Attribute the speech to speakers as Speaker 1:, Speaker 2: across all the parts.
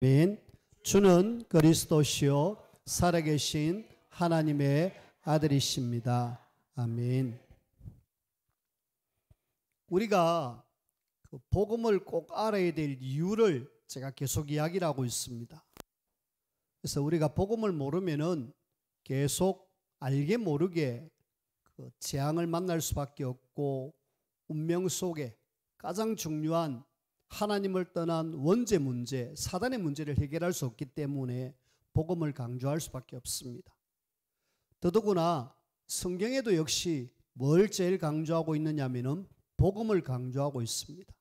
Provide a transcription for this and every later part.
Speaker 1: 아멘. 주는 그리스도시요 살아계신 하나님의 아들이십니다. 아멘. 우리가 복음을 꼭 알아야 될 이유를 제가 계속 이야기를 하고 있습니다. 그래서 우리가 복음을 모르면은 계속 알게 모르게 재앙을 만날 수밖에 없고, 운명 속에 가장 중요한 하나님을 떠난 원죄 문제, 사단의 문제를 해결할 수 없기 때문에 복음을 강조할 수밖에 없습니다. 더더구나 성경에도 역시 뭘 제일 강조하고 있느냐면은 복음을 강조하고 있습니다.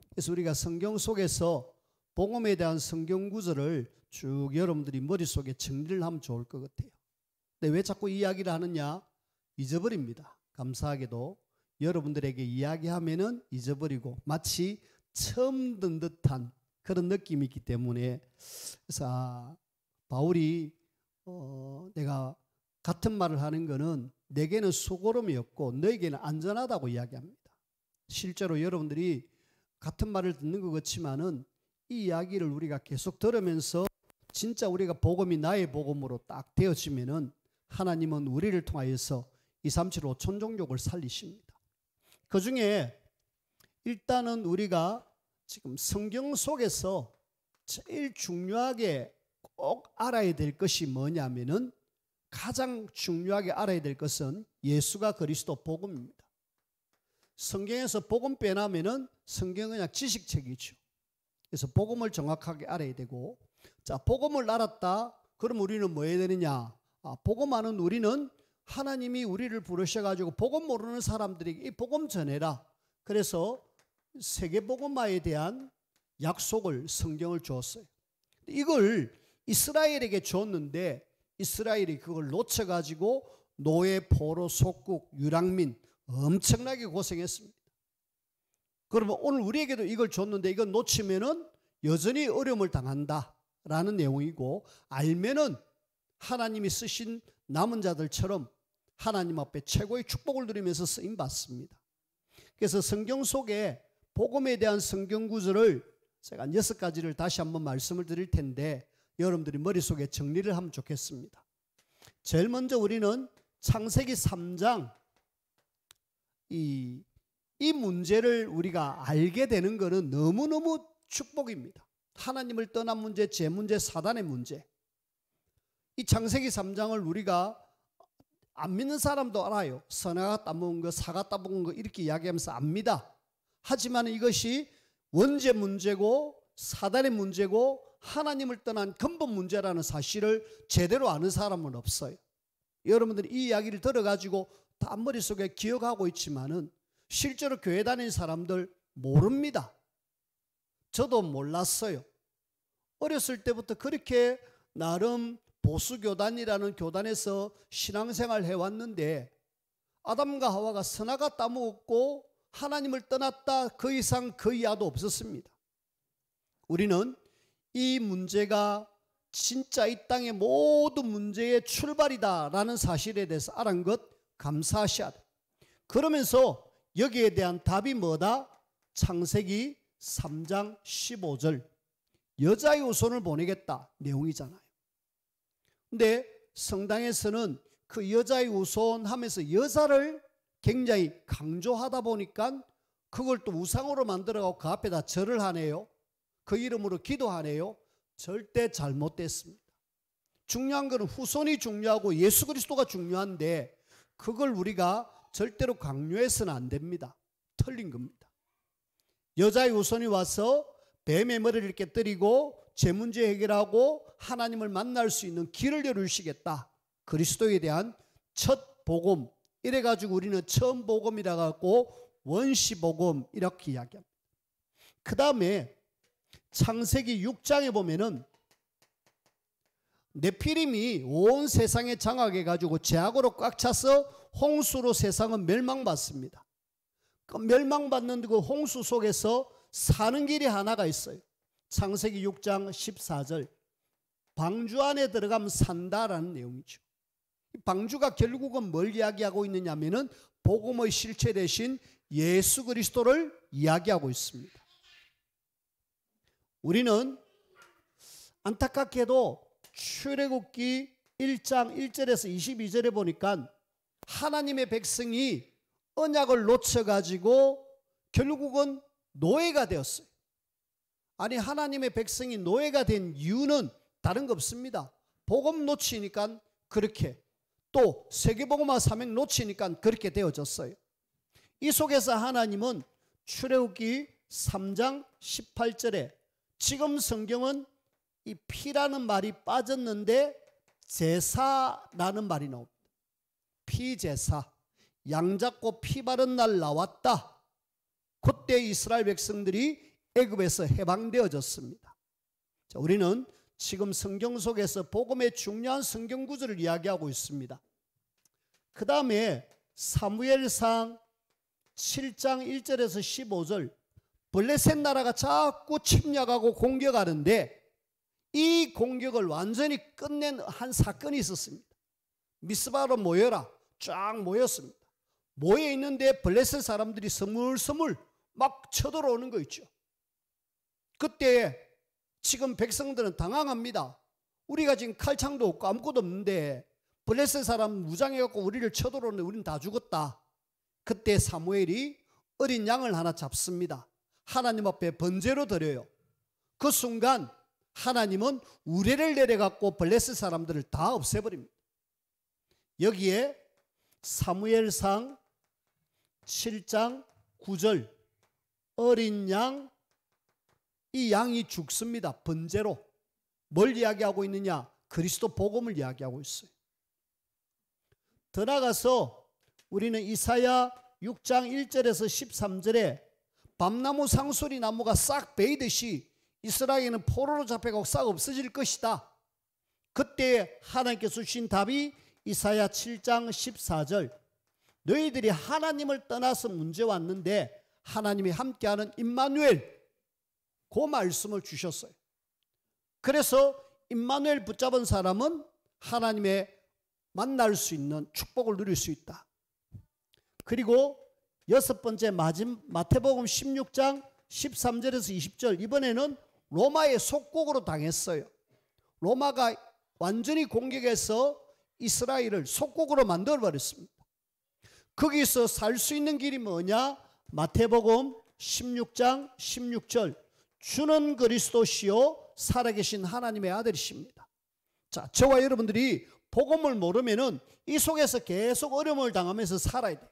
Speaker 1: 그래서 우리가 성경 속에서 복음에 대한 성경 구절을 쭉 여러분들이 머릿속에 정리를 하면 좋을 것 같아요. 근데 왜 자꾸 이야기를 하느냐? 잊어버립니다. 감사하게도 여러분들에게 이야기하면은 잊어버리고 마치 처음 듣는 듯한 그런 느낌이 있기 때문에, 그래서 바울이 내가 같은 말을 하는 것은 내게는 수고름이 없고 너에게는 안전하다고 이야기합니다. 실제로 여러분들이 같은 말을 듣는 것 같지만은 이 이야기를 우리가 계속 들으면서 진짜 우리가 복음이 나의 복음으로 딱 되어지면은 하나님은 우리를 통하여서 237 5천종족을 살리십니다. 그 중에 일단은 우리가 지금 성경 속에서 제일 중요하게 꼭 알아야 될 것이 뭐냐면은, 가장 중요하게 알아야 될 것은 예수가 그리스도 복음입니다. 성경에서 복음 빼나면은 성경은 그냥 지식책이죠. 그래서 복음을 정확하게 알아야 되고, 자, 복음을 알았다. 그럼 우리는 뭐 해야 되느냐? 복음 아는 우리는 하나님이 우리를 부르셔가지고 복음 모르는 사람들에게 이 복음 전해라. 그래서 세계복음화에 대한 약속을 성경을 주었어요. 이걸 이스라엘에게 줬는데 이스라엘이 그걸 놓쳐가지고 노예, 포로, 속국, 유랑민 엄청나게 고생했습니다. 그러면 오늘 우리에게도 이걸 줬는데 이건 놓치면은 여전히 어려움을 당한다라는 내용이고, 알면은 하나님이 쓰신 남은 자들처럼 하나님 앞에 최고의 축복을 누리면서 쓰임 받습니다. 그래서 성경 속에 복음에 대한 성경 구절을 제가 6가지를 다시 한번 말씀을 드릴 텐데 여러분들이 머릿속에 정리를 하면 좋겠습니다. 제일 먼저 우리는 창세기 3장 이 문제를 우리가 알게 되는 것은 너무너무 축복입니다. 하나님을 떠난 문제, 죄 문제, 사단의 문제. 이 창세기 3장을 우리가 안 믿는 사람도 알아요. 선악가 따먹은 거, 사과 따먹은 거 이렇게 이야기하면서 압니다. 하지만 이것이 원죄 문제고 사단의 문제고 하나님을 떠난 근본 문제라는 사실을 제대로 아는 사람은 없어요. 여러분들이 이 이야기를 들어가지고 다 머릿속에 기억하고 있지만은 실제로 교회 다니는 사람들 모릅니다. 저도 몰랐어요. 어렸을 때부터 그렇게 나름 보수교단이라는 교단에서 신앙생활을 해왔는데 아담과 하와가 선악과 따먹었고 하나님을 떠났다, 그 이상 그 이하도 없었습니다. 우리는 이 문제가 진짜 이 땅의 모든 문제의 출발이다라는 사실에 대해서 알은 것 감사하셔야 돼요. 그러면서 여기에 대한 답이 뭐다? 창세기 3장 15절 여자의 후손을 보내겠다 내용이잖아요. 근데 성당에서는 그 여자의 후손 하면서 여자를 굉장히 강조하다 보니까 그걸 또 우상으로 만들어가고 그 앞에다 절을 하네요. 그 이름으로 기도하네요. 절대 잘못됐습니다. 중요한 것은 후손이 중요하고 예수 그리스도가 중요한데 그걸 우리가 절대로 강요해서는 안 됩니다. 틀린 겁니다. 여자의 후손이 와서 뱀의 머리를 깨뜨리고 제 문제 해결하고 하나님을 만날 수 있는 길을 열어주시겠다. 그리스도에 대한 첫 복음. 이래가지고 우리는 처음 복음이라 갖고 원시 복음 이렇게 이야기합니다. 그 다음에 창세기 6장에 보면은 네피림이 온 세상에 장악해가지고 죄악으로 꽉 차서 홍수로 세상은 멸망받습니다. 그 멸망받는 그 홍수 속에서 사는 길이 하나가 있어요. 창세기 6장 14절 방주 안에 들어가면 산다라는 내용이죠. 방주가 결국은 뭘 이야기하고 있느냐면은 복음의 실체 대신 예수 그리스도를 이야기하고 있습니다. 우리는 안타깝게도 출애굽기 1장 1절에서 22절에 보니까 하나님의 백성이 언약을 놓쳐가지고 결국은 노예가 되었어요. 아니, 하나님의 백성이 노예가 된 이유는 다른 거 없습니다. 복음 놓치니까 그렇게, 또 세계복음화 사명 놓치니까 그렇게 되어졌어요. 이 속에서 하나님은 출애굽기 3장 18절에 지금 성경은 이 피라는 말이 빠졌는데 제사라는 말이 나옵니다. 피제사, 양 잡고 피 바른 날 나왔다. 그때 이스라엘 백성들이 애굽에서 해방되어졌습니다. 자, 우리는 지금 성경 속에서 복음의 중요한 성경 구절을 이야기하고 있습니다. 그 다음에 사무엘상 7장 1절에서 15절, 블레셋 나라가 자꾸 침략하고 공격하는데 이 공격을 완전히 끝낸 한 사건이 있었습니다. 미스바로 모여라, 쫙 모였습니다. 모여 있는데 블레셋 사람들이 스물스물 막 쳐들어오는 거 있죠. 그때 지금 백성들은 당황합니다. 우리가 지금 칼창도 없고 아무것도 없는데 블레셋 사람 무장해갖고 우리를 쳐들어오는데 우리는 다 죽었다. 그때 사무엘이 어린 양을 하나 잡습니다. 하나님 앞에 번제로 드려요. 그 순간 하나님은 우레를 내려갖고 블레셋 사람들을 다 없애버립니다. 여기에 사무엘상 7장 9절, 어린 양, 이 양이 죽습니다. 번제로. 뭘 이야기하고 있느냐? 그리스도 복음을 이야기하고 있어요. 더 나아가서 우리는 이사야 6장 1절에서 13절에 밤나무 상수리 나무가 싹 베이듯이 이스라엘은 포로로 잡혀가고 싹 없어질 것이다. 그때 하나님께서 주신 답이 이사야 7장 14절, 너희들이 하나님을 떠나서 문제 왔는데 하나님이 함께하는 임마누엘, 그 말씀을 주셨어요. 그래서 임마누엘 붙잡은 사람은 하나님의 만날 수 있는 축복을 누릴 수 있다. 그리고 여섯 번째 마태복음 16장 13절에서 20절, 이번에는 로마의 속국으로 당했어요. 로마가 완전히 공격해서 이스라엘을 속국으로 만들어버렸습니다. 거기서 살 수 있는 길이 뭐냐? 마태복음 16장 16절, 주는 그리스도시요 살아계신 하나님의 아들이십니다. 자, 저와 여러분들이 복음을 모르면은 이 속에서 계속 어려움을 당하면서 살아야 돼요.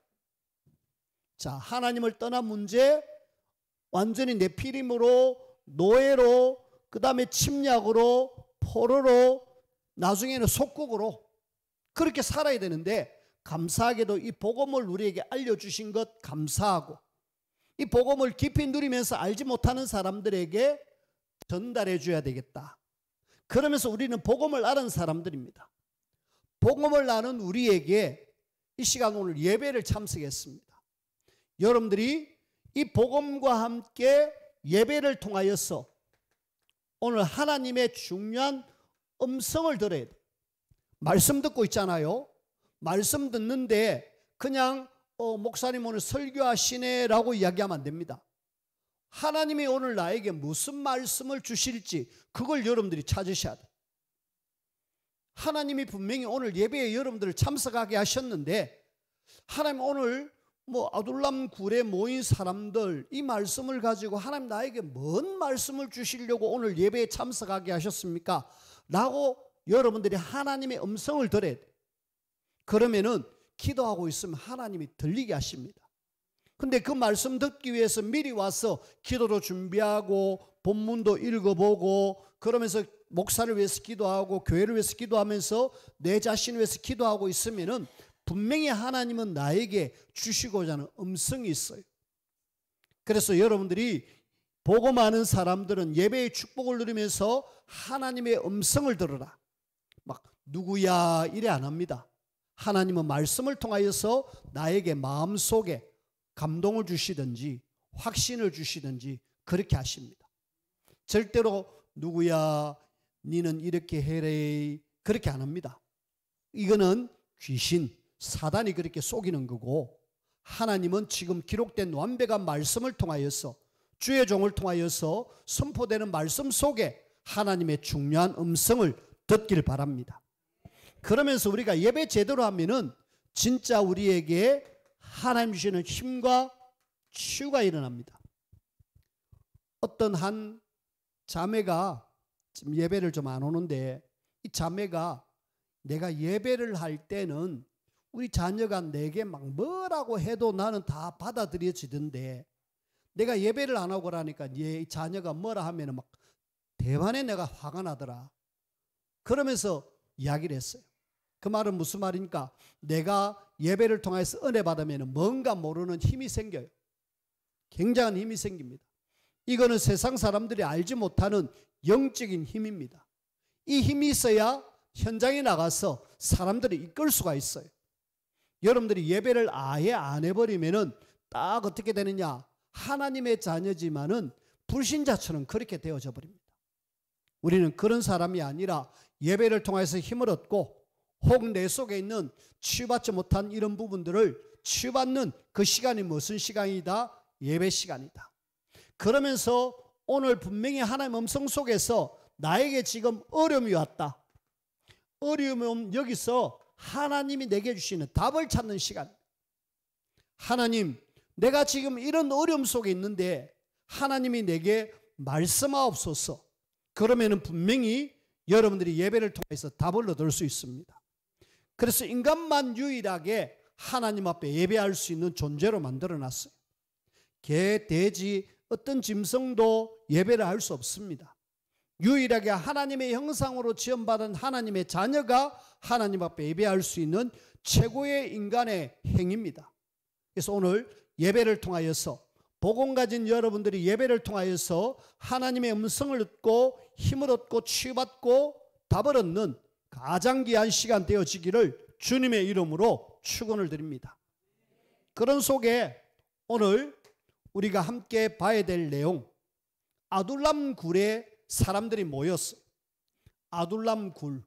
Speaker 1: 자, 하나님을 떠난 문제, 완전히 네피림으로, 노예로, 그 다음에 침략으로, 포로로, 나중에는 속국으로 그렇게 살아야 되는데, 감사하게도 이 복음을 우리에게 알려주신 것 감사하고, 이 복음을 깊이 누리면서 알지 못하는 사람들에게 전달해 줘야 되겠다. 그러면서 우리는 복음을 아는 사람들입니다. 복음을 아는 우리에게 이 시간 오늘 예배를 참석했습니다. 여러분들이 이 복음과 함께 예배를 통하여서 오늘 하나님의 중요한 음성을 들어야 돼요. 말씀 듣고 있잖아요. 말씀 듣는데 그냥 목사님 오늘 설교하시네 라고 이야기하면 안 됩니다. 하나님이 오늘 나에게 무슨 말씀을 주실지 그걸 여러분들이 찾으셔야 돼요. 하나님이 분명히 오늘 예배에 여러분들을 참석하게 하셨는데, 하나님 오늘 아둘람 굴에 모인 사람들 이 말씀을 가지고 하나님 나에게 뭔 말씀을 주시려고 오늘 예배에 참석하게 하셨습니까? 라고 여러분들이 하나님의 음성을 들어야 돼요. 그러면은 기도하고 있으면 하나님이 들리게 하십니다. 근데 그 말씀 듣기 위해서 미리 와서 기도로 준비하고 본문도 읽어보고 그러면서 목사를 위해서 기도하고 교회를 위해서 기도하면서 내 자신을 위해서 기도하고 있으면은 분명히 하나님은 나에게 주시고자 하는 음성이 있어요. 그래서 여러분들이 복음 아는 사람들은 예배의 축복을 누리면서 하나님의 음성을 들으라. 막 누구야 이래 안 합니다. 하나님은 말씀을 통하여서 나에게 마음속에 감동을 주시든지 확신을 주시든지 그렇게 하십니다. 절대로 누구야 니는 이렇게 해래 그렇게 안 합니다. 이거는 귀신, 사단이 그렇게 속이는 거고, 하나님은 지금 기록된 완벽한 말씀을 통하여서 주의 종을 통하여서 선포되는 말씀 속에 하나님의 중요한 음성을 듣길 바랍니다. 그러면서 우리가 예배 제대로 하면은 진짜 우리에게 하나님 주시는 힘과 치유가 일어납니다. 어떤 한 자매가 지금 예배를 좀 안 오는데, 이 자매가 내가 예배를 할 때는 우리 자녀가 내게 막 뭐라고 해도 나는 다 받아들여지던데, 내가 예배를 안 하고 그러니까 이 자녀가 뭐라 하면 막 대만에 내가 화가 나더라. 그러면서 이야기를 했어요. 그 말은 무슨 말입니까? 내가 예배를 통해서 은혜 받으면 뭔가 모르는 힘이 생겨요. 굉장한 힘이 생깁니다. 이거는 세상 사람들이 알지 못하는 영적인 힘입니다. 이 힘이 있어야 현장에 나가서 사람들을 이끌 수가 있어요. 여러분들이 예배를 아예 안 해버리면은 딱 어떻게 되느냐? 하나님의 자녀지만은 불신자처럼 그렇게 되어져 버립니다. 우리는 그런 사람이 아니라 예배를 통해서 힘을 얻고 혹 내 속에 있는 치유받지 못한 이런 부분들을 치유받는 그 시간이 무슨 시간이다? 예배 시간이다. 그러면서 오늘 분명히 하나님의 음성 속에서 나에게 지금 어려움이 왔다. 어려움은 여기서 하나님이 내게 주시는 답을 찾는 시간. 하나님, 내가 지금 이런 어려움 속에 있는데 하나님이 내게 말씀하옵소서. 그러면은 분명히 여러분들이 예배를 통해서 답을 얻을 수 있습니다. 그래서 인간만 유일하게 하나님 앞에 예배할 수 있는 존재로 만들어놨어요. 개, 돼지, 어떤 짐승도 예배를 할 수 없습니다. 유일하게 하나님의 형상으로 지음받은 하나님의 자녀가 하나님 앞에 예배할 수 있는 최고의 인간의 행위입니다. 그래서 오늘 예배를 통하여서 복음 가진 여러분들이 예배를 통하여서 하나님의 음성을 듣고 힘을 얻고 치유받고 답을 얻는 가장 귀한 시간 되어지기를 주님의 이름으로 축원을 드립니다. 그런 속에 오늘 우리가 함께 봐야 될 내용, 아둘람 굴에 사람들이 모였어요. 아둘람 굴.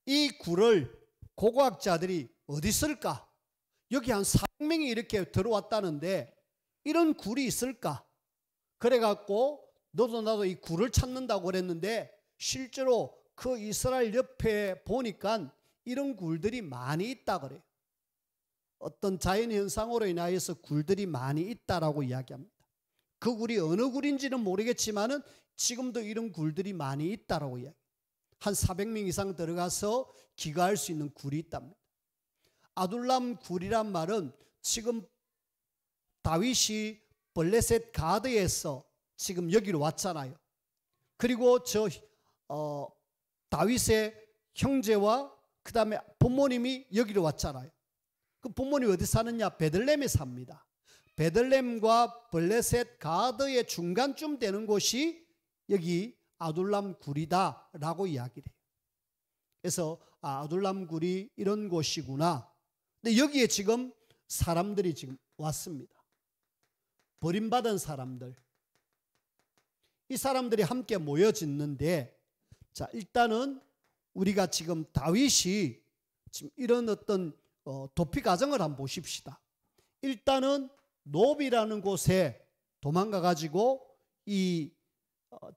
Speaker 1: 이 굴을 고고학자들이 어디 있을까? 여기 한 400명이 이렇게 들어왔다는데 이런 굴이 있을까? 그래갖고 너도 나도 이 굴을 찾는다고 그랬는데 실제로 그 이스라엘 옆에 보니까 이런 굴들이 많이 있다 그래요. 어떤 자연현상으로 인하여서 굴들이 많이 있다라고 이야기합니다. 그 굴이 어느 굴인지는 모르겠지만은 지금도 이런 굴들이 많이 있다라고 이야기해요. 한 400명 이상 들어가서 기거할 수 있는 굴이 있답니다. 아둘람 굴이란 말은 지금 다윗이 블레셋 가드에서 지금 여기로 왔잖아요. 그리고 다윗의 형제와 그 다음에 부모님이 여기로 왔잖아요. 그 부모님이 어디 사느냐? 베들레헴에 삽니다. 베들레헴과 블레셋 가드의 중간쯤 되는 곳이 여기 아둘람 굴이다 라고 이야기를 해요. 그래서 아둘람 굴이 이런 곳이구나. 근데 여기에 지금 사람들이 지금 왔습니다. 버림받은 사람들. 이 사람들이 함께 모여 짓는데, 자, 일단은 우리가 지금 다윗이 지금 이런 어떤 도피 과정을 한번 보십시다. 일단은 노비라는 곳에 도망가 가지고 이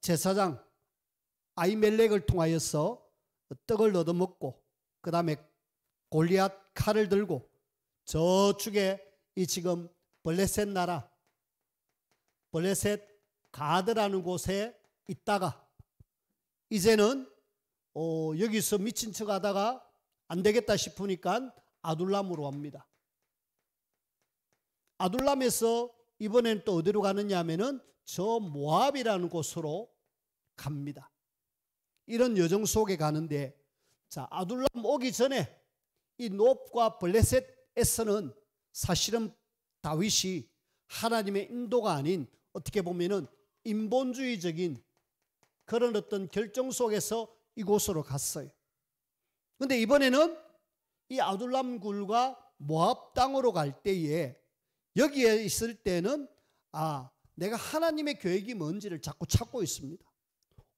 Speaker 1: 제사장 아히멜렉을 통하여서 떡을 얻어먹고 그 다음에 골리앗 칼을 들고 저쪽에 이 지금 블레셋 나라 블레셋 가드라는 곳에 있다가 이제는 여기서 미친 척 하다가 안 되겠다 싶으니까 아둘람으로 갑니다. 아둘람에서 이번엔 또 어디로 가느냐 하면은 저 모압이라는 곳으로 갑니다. 이런 여정 속에 가는데, 자, 아둘람 오기 전에 이 놉과 블레셋에서는 사실은 다윗이 하나님의 인도가 아닌 어떻게 보면은 인본주의적인 그런 어떤 결정 속에서 이곳으로 갔어요. 그런데 이번에는 이 아둘람 굴과 모압 땅으로 갈 때에 여기에 있을 때는 내가 하나님의 계획이 뭔지를 자꾸 찾고 있습니다.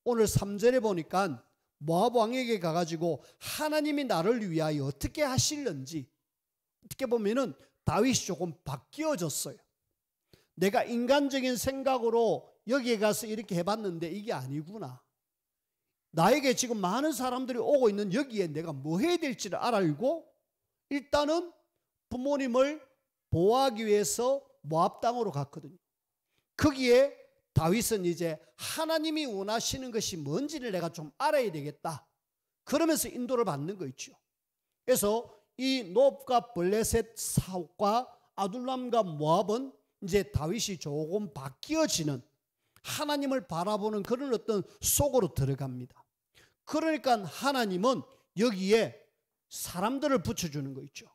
Speaker 1: 오늘 3절에 보니까 모압 왕에게 가가지고 하나님이 나를 위하여 어떻게 하실는지 어떻게 보면은 다윗이 조금 바뀌어졌어요. 내가 인간적인 생각으로 여기에 가서 이렇게 해봤는데 이게 아니구나. 나에게 지금 많은 사람들이 오고 있는 여기에 내가 뭐 해야 될지를 알고 일단은 부모님을 보호하기 위해서 모압 땅으로 갔거든요. 거기에 다윗은 이제 하나님이 원하시는 것이 뭔지를 내가 좀 알아야 되겠다. 그러면서 인도를 받는 거 있죠. 그래서 이 놉과 블레셋 사옥과 아둘람과 모압은 이제 다윗이 조금 바뀌어지는 하나님을 바라보는 그런 어떤 속으로 들어갑니다. 그러니까 하나님은 여기에 사람들을 붙여주는 거 있죠.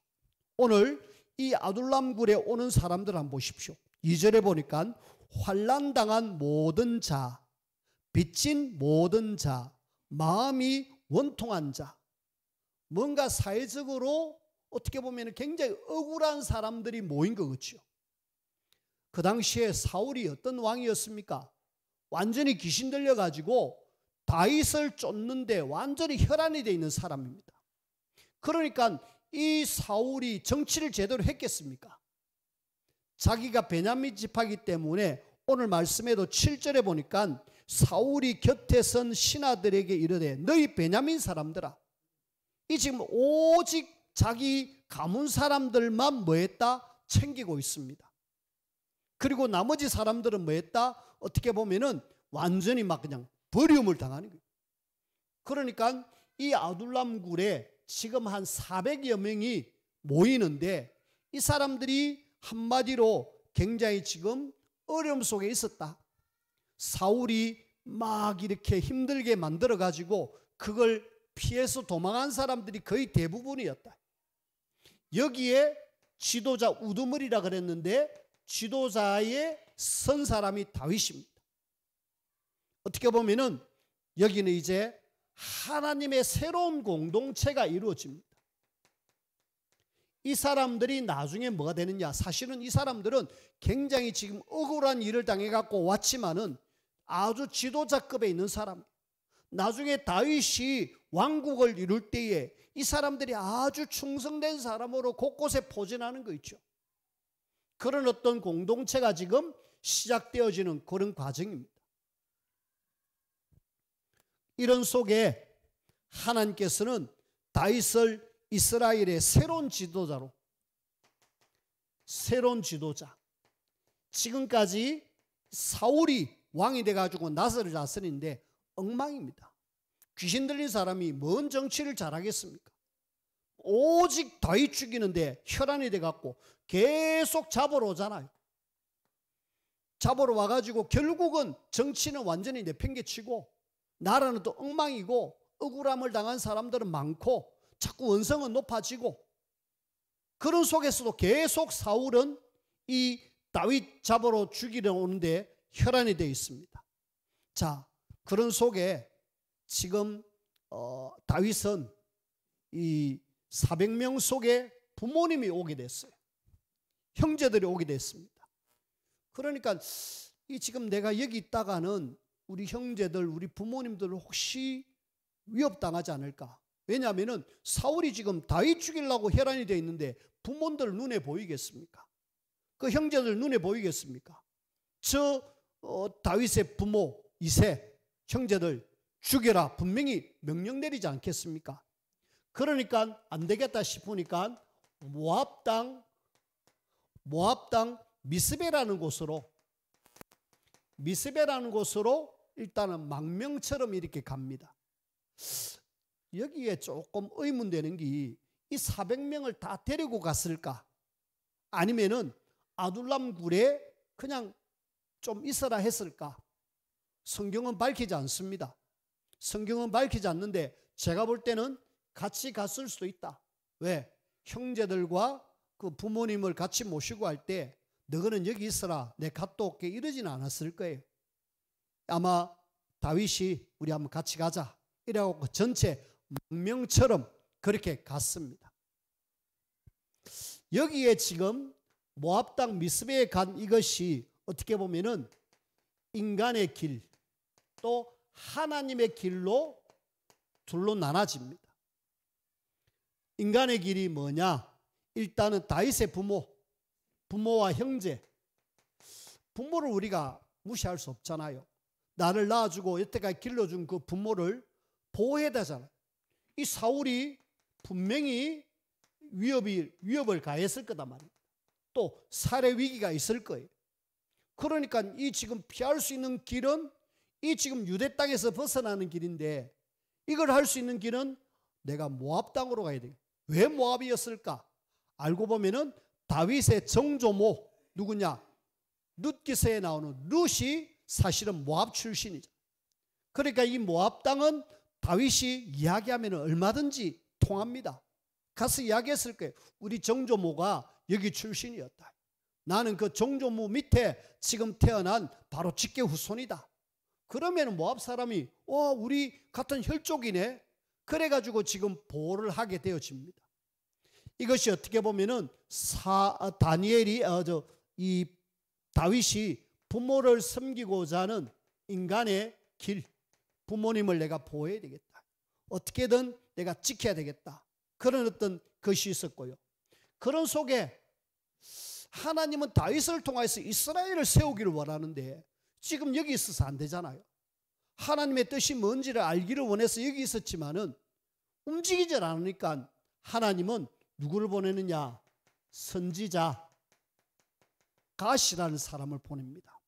Speaker 1: 오늘 이 아둘람 굴에 오는 사람들 한번 보십시오. 2절에 보니까 환난당한 모든 자, 빚진 모든 자, 마음이 원통한 자, 뭔가 사회적으로 어떻게 보면 굉장히 억울한 사람들이 모인 것 같죠. 그 당시에 사울이 어떤 왕이었습니까? 완전히 귀신 들려가지고 다윗을 쫓는데 완전히 혈안이 되어 있는 사람입니다. 그러니까 이 사울이 정치를 제대로 했겠습니까? 자기가 베냐민 지파이기 때문에 오늘 말씀에도 7절에 보니까 사울이 곁에 선 신하들에게 이르되 너희 베냐민 사람들아, 이 지금 오직 자기 가문 사람들만 뭐했다? 챙기고 있습니다. 그리고 나머지 사람들은 뭐했다? 어떻게 보면은 완전히 막 그냥 버림을 당하는 거예요. 그러니까 이 아둘람 굴에 지금 한 400여 명이 모이는데 이 사람들이 한마디로 굉장히 지금 어려움 속에 있었다. 사울이 막 이렇게 힘들게 만들어 가지고 그걸 피해서 도망한 사람들이 거의 대부분이었다. 여기에 지도자 우두머리라 그랬는데 지도자에 선 사람이 다윗입니다. 어떻게 보면은 여기는 이제 하나님의 새로운 공동체가 이루어집니다. 이 사람들이 나중에 뭐가 되느냐? 사실은 이 사람들은 굉장히 지금 억울한 일을 당해갖고 왔지만은 아주 지도자급에 있는 사람. 나중에 다윗이 왕국을 이룰 때에 이 사람들이 아주 충성된 사람으로 곳곳에 포진하는 거 있죠. 그런 어떤 공동체가 지금 시작되어지는 그런 과정입니다. 이런 속에 하나님께서는 다윗을 이스라엘의 새로운 지도자로, 새로운 지도자, 지금까지 사울이 왕이 돼가지고 나서를 다스리는데 엉망입니다. 귀신 들린 사람이 뭔 정치를 잘하겠습니까? 오직 다윗 죽이는데 혈안이 돼갖고 계속 잡으러 오잖아요. 잡으러 와가지고 결국은 정치는 완전히 내팽개치고 나라는 또 엉망이고 억울함을 당한 사람들은 많고 자꾸 원성은 높아지고 그런 속에서도 계속 사울은 이 다윗 잡으러 죽이려 오는데 혈안이 되어 있습니다. 자, 그런 속에 지금 다윗은 이 400명 속에 부모님이 오게 됐어요. 형제들이 오게 됐습니다. 그러니까 이 지금 내가 여기 있다가는 우리 형제들, 우리 부모님들 혹시 위협당하지 않을까? 왜냐하면 사울이 지금 다윗 죽이려고 혈안이 되어 있는데 부모들 눈에 보이겠습니까? 그 형제들 눈에 보이겠습니까? 저 다윗의 부모 이세 형제들 죽여라 분명히 명령 내리지 않겠습니까? 그러니까 안 되겠다 싶으니까 모압 땅 미스베라는 곳으로 일단은 망명처럼 이렇게 갑니다. 여기에 조금 의문되는 게 이 400명을 다 데리고 갔을까? 아니면은 아둘람 굴에 그냥 좀 있어라 했을까? 성경은 밝히지 않습니다. 성경은 밝히지 않는데 제가 볼 때는 같이 갔을 수도 있다. 왜? 형제들과 그 부모님을 같이 모시고 할 때 너희는 여기 있어라 내 갔다 올게 이러지는 않았을 거예요. 아마 다윗이 우리 한번 같이 가자 이래갖고 전체 망명처럼 그렇게 갔습니다. 여기에 지금 모압 땅 미스베에 간 이것이 어떻게 보면은 인간의 길 또 하나님의 길로 둘로 나눠집니다. 인간의 길이 뭐냐? 일단은 다윗의 부모와 형제, 부모를 우리가 무시할 수 없잖아요. 나를 낳아주고 여태까지 길러준 그 부모를 보호해야 되잖아요. 이 사울이 분명히 위협을 가했을 거단 말이에요. 또 살해 위기가 있을 거예요. 그러니까 이 지금 피할 수 있는 길은 이 지금 유대 땅에서 벗어나는 길인데, 이걸 할 수 있는 길은 내가 모압 땅으로 가야 돼요. 왜 모압이었을까? 알고 보면은 다윗의 정조모 누구냐? 룻기서에 나오는 룻이 사실은 모압 출신이죠. 그러니까 이 모압 땅은 다윗이 이야기하면 얼마든지 통합니다. 가서 이야기했을 거예요. 우리 정조모가 여기 출신이었다. 나는 그 정조모 밑에 지금 태어난 바로 직계 후손이다. 그러면 모압 사람이 우리 같은 혈족이네. 그래가지고 지금 보호를 하게 되어집니다. 이것이 어떻게 보면은 이 다윗이 부모를 섬기고자 하는 인간의 길, 부모님을 내가 보호해야 되겠다. 어떻게든 내가 지켜야 되겠다. 그런 어떤 것이 있었고요. 그런 속에 하나님은 다윗을 통해서 이스라엘을 세우기를 원하는데 지금 여기 있어서 안 되잖아요. 하나님의 뜻이 뭔지를 알기를 원해서 여기 있었지만은 움직이질 않으니까 하나님은 누구를 보내느냐? 선지자 갓이라는 사람을 보냅니다.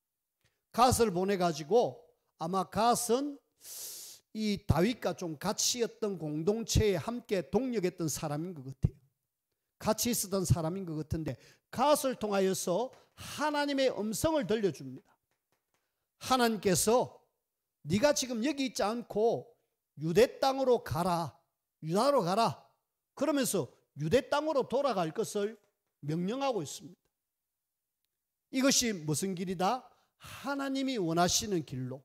Speaker 1: 갓을 보내가지고 아마 갓은 이 다윗과 좀 같이 있던 공동체에 함께 동력했던 사람인 것 같아요. 같이 있었던 사람인 것 같은데 갓을 통하여서 하나님의 음성을 들려줍니다. 하나님께서 네가 지금 여기 있지 않고 유대 땅으로 가라. 유다로 가라. 그러면서 유대 땅으로 돌아갈 것을 명령하고 있습니다. 이것이 무슨 길이다? 하나님이 원하시는 길로.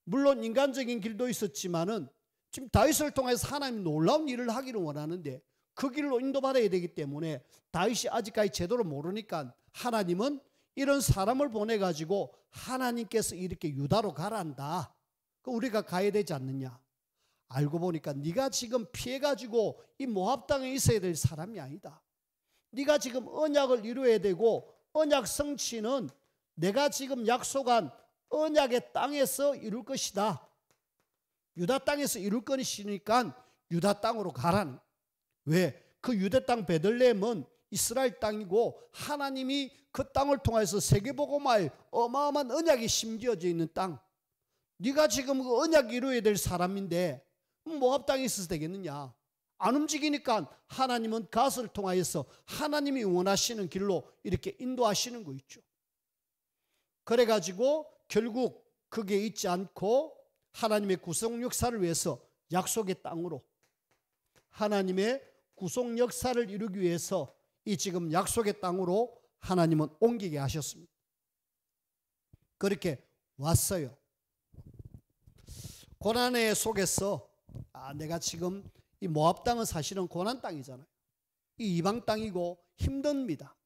Speaker 1: 물론 인간적인 길도 있었지만은 지금 다윗을 통해서 하나님이 놀라운 일을 하기를 원하는데 그 길로 인도받아야 되기 때문에 다윗이 아직까지 제대로 모르니까 하나님은 이런 사람을 보내가지고 하나님께서 이렇게 유다로 가란다. 우리가 가야 되지 않느냐. 알고 보니까 네가 지금 피해가지고 이 모압 땅에 있어야 될 사람이 아니다. 네가 지금 언약을 이루어야 되고 언약 성취는 내가 지금 약속한 언약의 땅에서 이룰 것이다. 유다 땅에서 이룰 것이니까 유다 땅으로 가라는. 왜? 그 유대 땅 베들레헴은 이스라엘 땅이고 하나님이 그 땅을 통해서 세계복음화의 어마어마한 언약이 심겨져 있는 땅. 네가 지금 그 언약 이루어야 될 사람인데 모압 땅에 있어서 되겠느냐. 안 움직이니까 하나님은 갓을 통하여서 하나님이 원하시는 길로 이렇게 인도하시는 거 있죠. 그래가지고 결국 그게 있지 않고 하나님의 구속 역사를 위해서 약속의 땅으로 하나님의 구속 역사를 이루기 위해서 이 지금 약속의 땅으로 하나님은 옮기게 하셨습니다. 그렇게 왔어요. 고난의 속에서 내가 지금 이 모압 땅은 사실은 고난 땅이잖아요. 이 이방 땅이고 힘듭니다.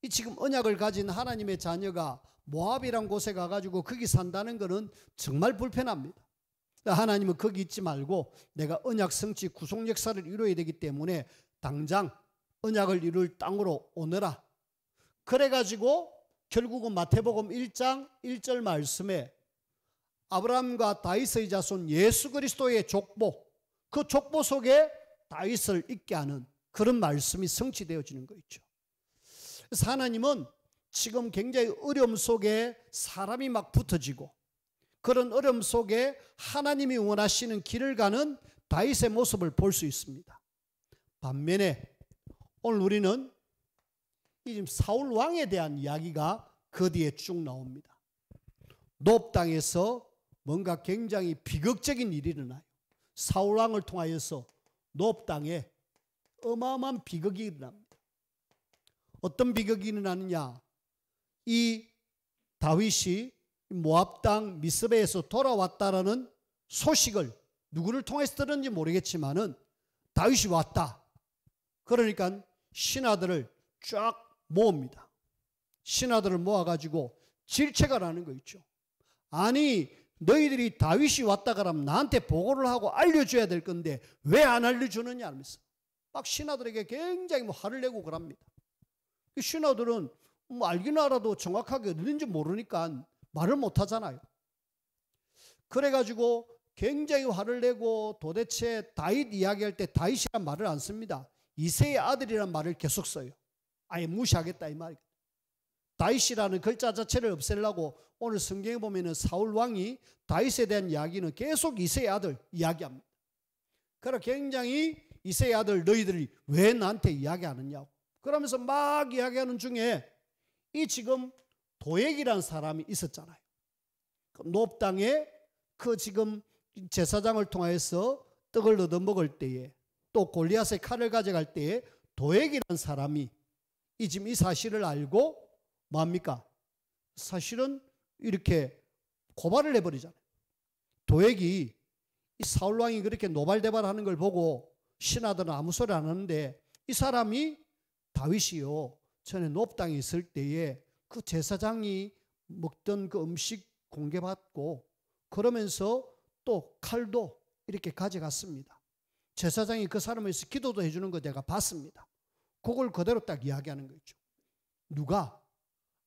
Speaker 1: 이 지금 언약을 가진 하나님의 자녀가 모압이란 곳에 가가지고 거기 산다는 것은 정말 불편합니다. 하나님은 거기 있지 말고 내가 언약 성취 구속 역사를 이루어야 되기 때문에 당장 언약을 이룰 땅으로 오너라. 그래가지고 결국은 마태복음 1장 1절 말씀에 아브라함과 다윗의 자손 예수 그리스도의 족보, 그 족보 속에 다윗을 있게 하는 그런 말씀이 성취되어지는 거 있죠. 그래서 하나님은 지금 굉장히 어려움 속에 사람이 막 붙어지고 그런 어려움 속에 하나님이 원하시는 길을 가는 다윗의 모습을 볼 수 있습니다. 반면에 오늘 우리는 이 사울 왕에 대한 이야기가 그 뒤에 쭉 나옵니다. 노브 땅에서 뭔가 굉장히 비극적인 일이 일어나요. 사울 왕을 통하여서 노브 땅에 어마어마한 비극이 일어납니다. 어떤 비극이 일어나느냐? 이 다윗이 모압 땅 미스베에서 돌아왔다라는 소식을 누구를 통해서 들었는지 모르겠지만은 다윗이 왔다. 그러니까 신하들을 쫙 모읍니다. 신하들을 모아가지고 질책을 하는 거 있죠. 아니 너희들이 다윗이 왔다 그러면 나한테 보고를 하고 알려줘야 될 건데 왜 안 알려주느냐 하면서 막 신하들에게 굉장히 화를 내고 그럽니다. 신하들은 뭐 알긴 알아도 정확하게 어딘지 모르니까 말을 못 하잖아요. 그래가지고 굉장히 화를 내고 도대체 다윗 이야기할 때 다윗이란 말을 안 씁니다. 이새의 아들이란 말을 계속 써요. 아예 무시하겠다 이 말이에요. 다윗이라는 글자 자체를 없애려고 오늘 성경에 보면은 사울 왕이 다윗에 대한 이야기는 계속 이새의 아들 이야기합니다. 그래서 굉장히 이새의 아들 너희들이 왜 나한테 이야기하느냐고 그러면서 막 이야기하는 중에 이 지금 도액이라는 사람이 있었잖아요. 노업 땅에 그 지금 제사장을 통해서 떡을 얻어 먹을 때에 또 골리앗의 칼을 가져갈 때에 도액이라는 사람이 지금 이 사실을 알고 뭡니까? 사실은 이렇게 고발을 해버리잖아요. 도액이 이 사울왕이 그렇게 노발대발하는 걸 보고 신하들은 아무 소리 안 하는데 이 사람이 다윗이요 전에 노업 땅에 있을 때에 그 제사장이 먹던 그 음식 공개받고 그러면서 또 칼도 이렇게 가져갔습니다. 제사장이 그 사람을 위해서 기도도 해주는 거 내가 봤습니다. 그걸 그대로 딱 이야기하는 거죠. 누가?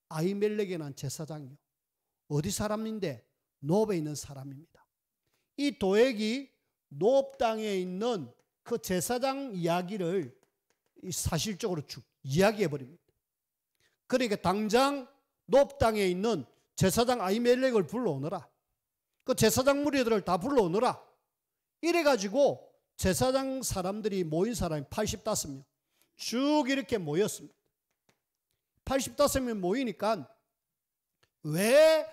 Speaker 1: 아히멜렉이라는 제사장이요. 어디 사람인데? 노업에 있는 사람입니다. 이 도액이 노업 땅에 있는 그 제사장 이야기를 사실적으로 쭉 이야기해 버립니다. 그러니까 당장 노업 땅에 있는 제사장 아히멜렉을 불러오너라. 그 제사장 무리들을 다 불러오너라. 이래가지고 제사장 사람들이 모인 사람이 85명 쭉 이렇게 모였습니다. 85명 모이니까 왜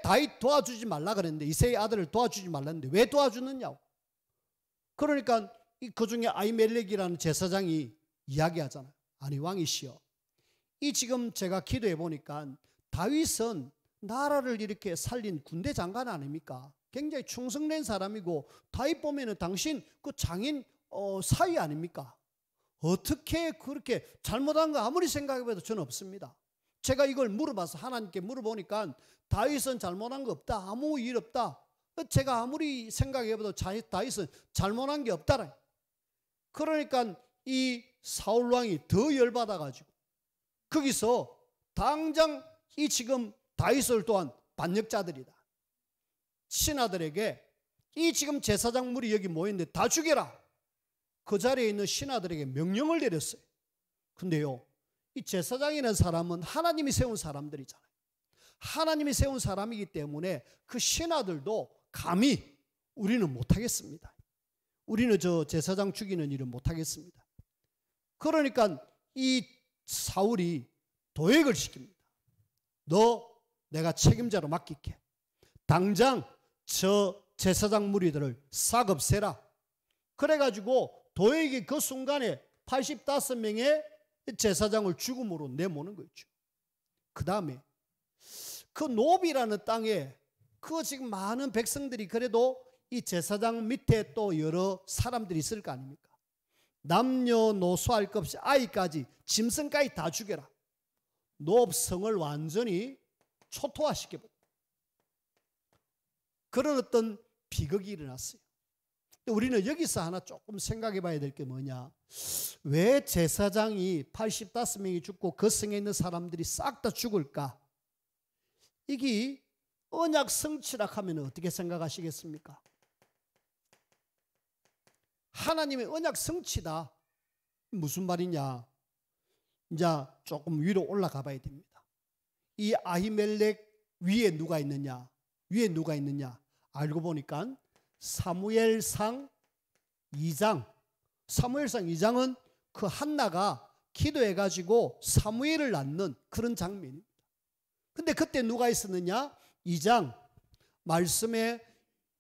Speaker 1: 다윗 도와주지 말라 그랬는데 이새의 아들을 도와주지 말랐는데 왜 도와주느냐고. 그러니까 그 중에 아히멜렉이라는 제사장이 이야기하잖아요. 아니 왕이시여, 이 지금 제가 기도해 보니까 다윗은 나라를 이렇게 살린 군대 장관 아닙니까? 굉장히 충성된 사람이고 다윗 보면은 당신 그 장인 사위 아닙니까? 어떻게 그렇게 잘못한 거 아무리 생각해봐도 저는 없습니다. 제가 이걸 물어봐서 하나님께 물어보니까 다윗은 잘못한 거 없다. 아무 일 없다. 제가 아무리 생각해봐도 다윗은 잘못한 게 없다라. 그러니까 이 사울왕이 더 열받아가지고 거기서 당장 이 지금 다윗을 또한 반역자들이다. 신하들에게 이 지금 제사장 무리 여기 모였는데 다 죽여라. 그 자리에 있는 신하들에게 명령을 내렸어요. 근데요, 이 제사장이라는 사람은 하나님이 세운 사람들이잖아요. 하나님이 세운 사람이기 때문에 그 신하들도 감히 우리는 못하겠습니다. 우리는 저 제사장 죽이는 일은 못하겠습니다. 그러니까 이 사울이 도액을 시킵니다. 너 내가 책임자로 맡길게. 당장 저 제사장 무리들을 싹 없애라. 그래가지고 도액이 그 순간에 85명의 제사장을 죽음으로 내모는 거죠. 그 다음에 그 노비라는 땅에 그 지금 많은 백성들이 그래도 이 제사장 밑에 또 여러 사람들이 있을 거 아닙니까? 남녀노소 할 것 없이 아이까지 짐승까지 다 죽여라. 노업성을 완전히 초토화시켜버려. 그런 어떤 비극이 일어났어요. 우리는 여기서 하나 조금 생각해 봐야 될 게 뭐냐. 왜 제사장이 85명이 죽고 그 성에 있는 사람들이 싹 다 죽을까? 이게 언약 성취라 하면 어떻게 생각하시겠습니까? 하나님의 언약 성취다. 무슨 말이냐? 이제 조금 위로 올라가 봐야 됩니다. 이 아히멜렉 위에 누가 있느냐? 위에 누가 있느냐? 알고 보니까 사무엘상 2장, 사무엘상 2장은 그 한나가 기도해가지고 사무엘을 낳는 그런 장면입니다. 근데 그때 누가 있었느냐? 2장 말씀에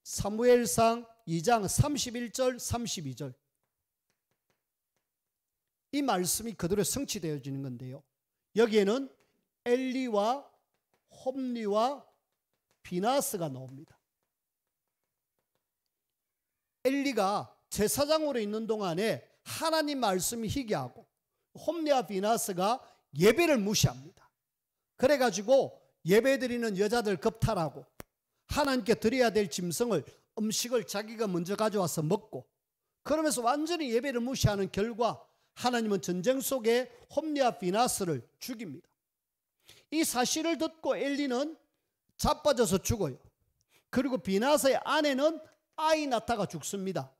Speaker 1: 사무엘상 2장 31절 32절 이 말씀이 그대로 성취되어지는 건데요. 여기에는 엘리와 홈리와 비나스가 나옵니다. 엘리가 제사장으로 있는 동안에 하나님 말씀이 희귀하고 홈리와 비나스가 예배를 무시합니다. 그래가지고 예배드리는 여자들 겁탈하고 하나님께 드려야 될 짐승을 음식을 자기가 먼저 가져와서 먹고 그러면서 완전히 예배를 무시하는 결과 하나님은 전쟁 속에 홈리와 비나스를 죽입니다. 이 사실을 듣고 엘리는 자빠져서 죽어요. 그리고 비나스의 아내는 아이 낳다가 죽습니다.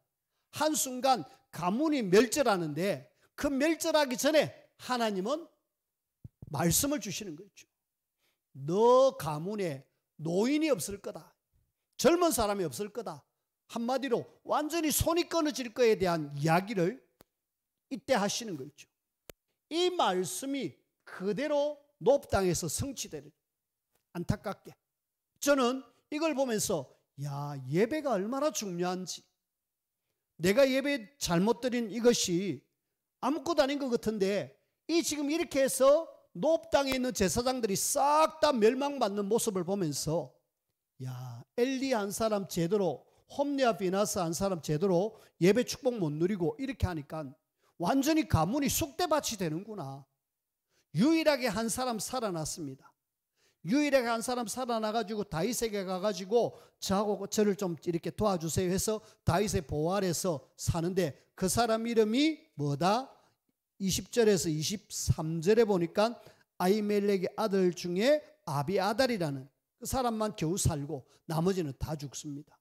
Speaker 1: 한순간 가문이 멸절하는데 그 멸절하기 전에 하나님은 말씀을 주시는 거죠. 너 가문에 노인이 없을 거다. 젊은 사람이 없을 거다. 한마디로 완전히 손이 끊어질 거에 대한 이야기를 이때 하시는 거죠. 이 말씀이 그대로 노브 땅에서 성취되는, 안타깝게 저는 이걸 보면서 야, 예배가 얼마나 중요한지, 내가 예배 잘못 드린 이것이 아무것도 아닌 것 같은데 이 지금 이렇게 해서 노브 땅에 있는 제사장들이 싹 다 멸망받는 모습을 보면서 야, 엘리 한 사람 제대로, 홈리와 비나스 한 사람 제대로 예배 축복 못 누리고 이렇게 하니까 완전히 가문이 쑥대밭이 되는구나. 유일하게 한 사람 살아났습니다. 유일하게 한 사람 살아나가지고 다윗에게 가가지고 저하고 저를 좀 이렇게 도와주세요 해서 다윗의 보호 아래서 사는데 그 사람 이름이 뭐다? 20절에서 23절에 보니까 아히멜렉의 아들 중에 아비아달이라는 그 사람만 겨우 살고 나머지는 다 죽습니다.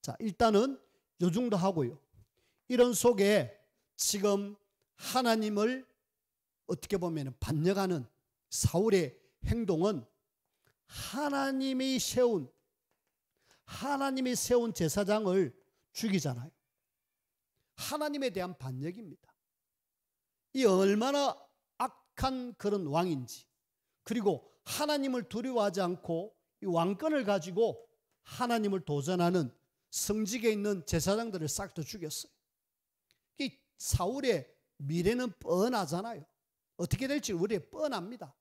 Speaker 1: 자, 일단은 요 정도 하고요. 이런 속에 지금 하나님을 어떻게 보면 반역하는 사울의 행동은 하나님이 세운 제사장을 죽이잖아요. 하나님에 대한 반역입니다. 이 얼마나 악한 그런 왕인지, 그리고 하나님을 두려워하지 않고 이 왕권을 가지고 하나님을 도전하는 성직에 있는 제사장들을 싹 다 죽였어요. 이 사울의 미래는 뻔하잖아요. 어떻게 될지 우리에 뻔합니다.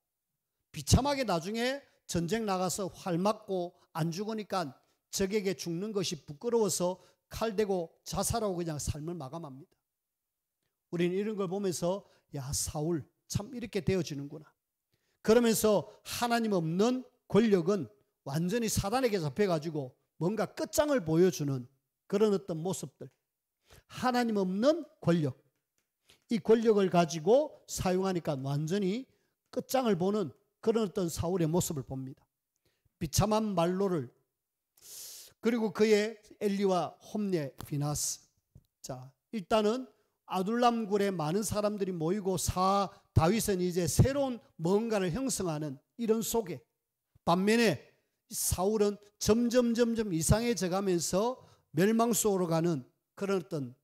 Speaker 1: 비참하게 나중에 전쟁 나가서 활 맞고 안 죽으니까 적에게 죽는 것이 부끄러워서 칼 대고 자살하고 그냥 삶을 마감합니다. 우리는 이런 걸 보면서 야, 사울 참 이렇게 되어지는구나. 그러면서 하나님 없는 권력은 완전히 사단에게 잡혀가지고 뭔가 끝장을 보여주는 그런 어떤 모습들, 하나님 없는 권력, 이 권력을 가지고 사용하니까 완전히 끝장을 보는 그런 어떤 사울의 모습을 봅니다. 비참한 말로를, 그리고 그의 엘리와 홈리, 비나스. 자, 일단은 아둘람 굴에 많은 사람들이 모이고 다윗은 이제 새로운 뭔가를 형성하는 이런 속에, 반면에 사울은 점점 이상해져 가면서 멸망 속으로 가는 그런 어떤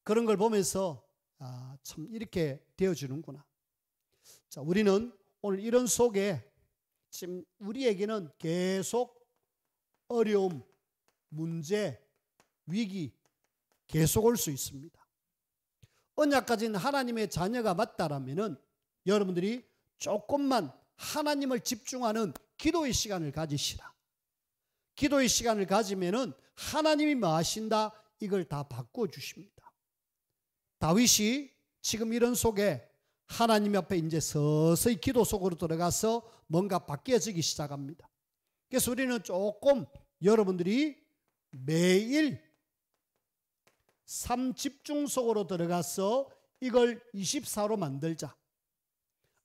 Speaker 1: 그런 걸 보면서 아, 참 이렇게 되어지는구나. 자, 우리는 오늘 이런 속에 지금 우리에게는 계속 어려움, 문제, 위기 계속 올 수 있습니다. 언약 가진 하나님의 자녀가 맞다라면은 여러분들이 조금만 하나님을 집중하는 기도의 시간을 가지시라. 기도의 시간을 가지면은 하나님이 뭐 하신다? 이걸 다 바꾸어 주십니다. 다윗이 지금 이런 속에 하나님 앞에 이제 서서히 기도 속으로 들어가서 뭔가 바뀌어지기 시작합니다. 그래서 우리는 조금 여러분들이 매일 삶 집중 속으로 들어가서 이걸 24로 만들자.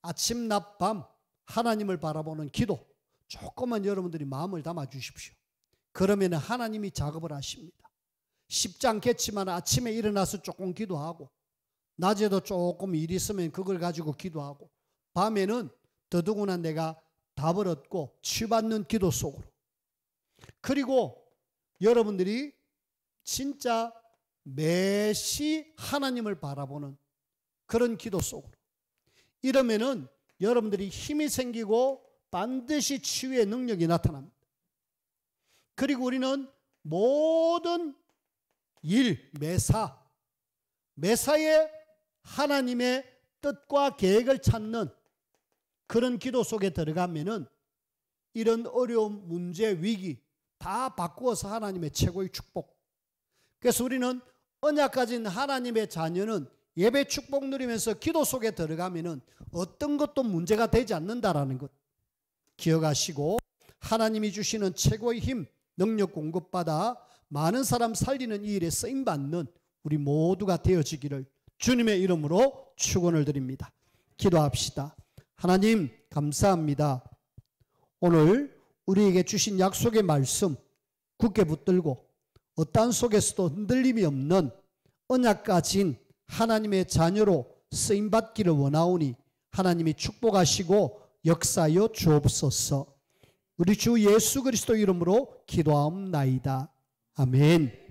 Speaker 1: 아침, 낮, 밤 하나님을 바라보는 기도 조금만 여러분들이 마음을 담아 주십시오. 그러면 하나님이 작업을 하십니다. 쉽지 않겠지만 아침에 일어나서 조금 기도하고 낮에도 조금 일 있으면 그걸 가지고 기도하고 밤에는 더더구나 내가 답을 얻고 치유받는 기도 속으로, 그리고 여러분들이 진짜 매시 하나님을 바라보는 그런 기도 속으로, 이러면은 여러분들이 힘이 생기고 반드시 치유의 능력이 나타납니다. 그리고 우리는 모든 일, 매사에 하나님의 뜻과 계획을 찾는 그런 기도 속에 들어가면은 이런 어려움, 문제, 위기 다 바꾸어서 하나님의 최고의 축복. 그래서 우리는 언약 가진 하나님의 자녀는 예배 축복 누리면서 기도 속에 들어가면은 어떤 것도 문제가 되지 않는다라는 것 기억하시고, 하나님이 주시는 최고의 힘, 능력 공급받아 많은 사람 살리는 이 일에 쓰임받는 우리 모두가 되어지기를 주님의 이름으로 축원을 드립니다. 기도합시다. 하나님 감사합니다. 오늘 우리에게 주신 약속의 말씀 굳게 붙들고 어떠한 속에서도 흔들림이 없는 언약 가진 하나님의 자녀로 쓰임받기를 원하오니 하나님이 축복하시고 역사하여 주옵소서. 우리 주 예수 그리스도 이름으로 기도하옵나이다. 아멘.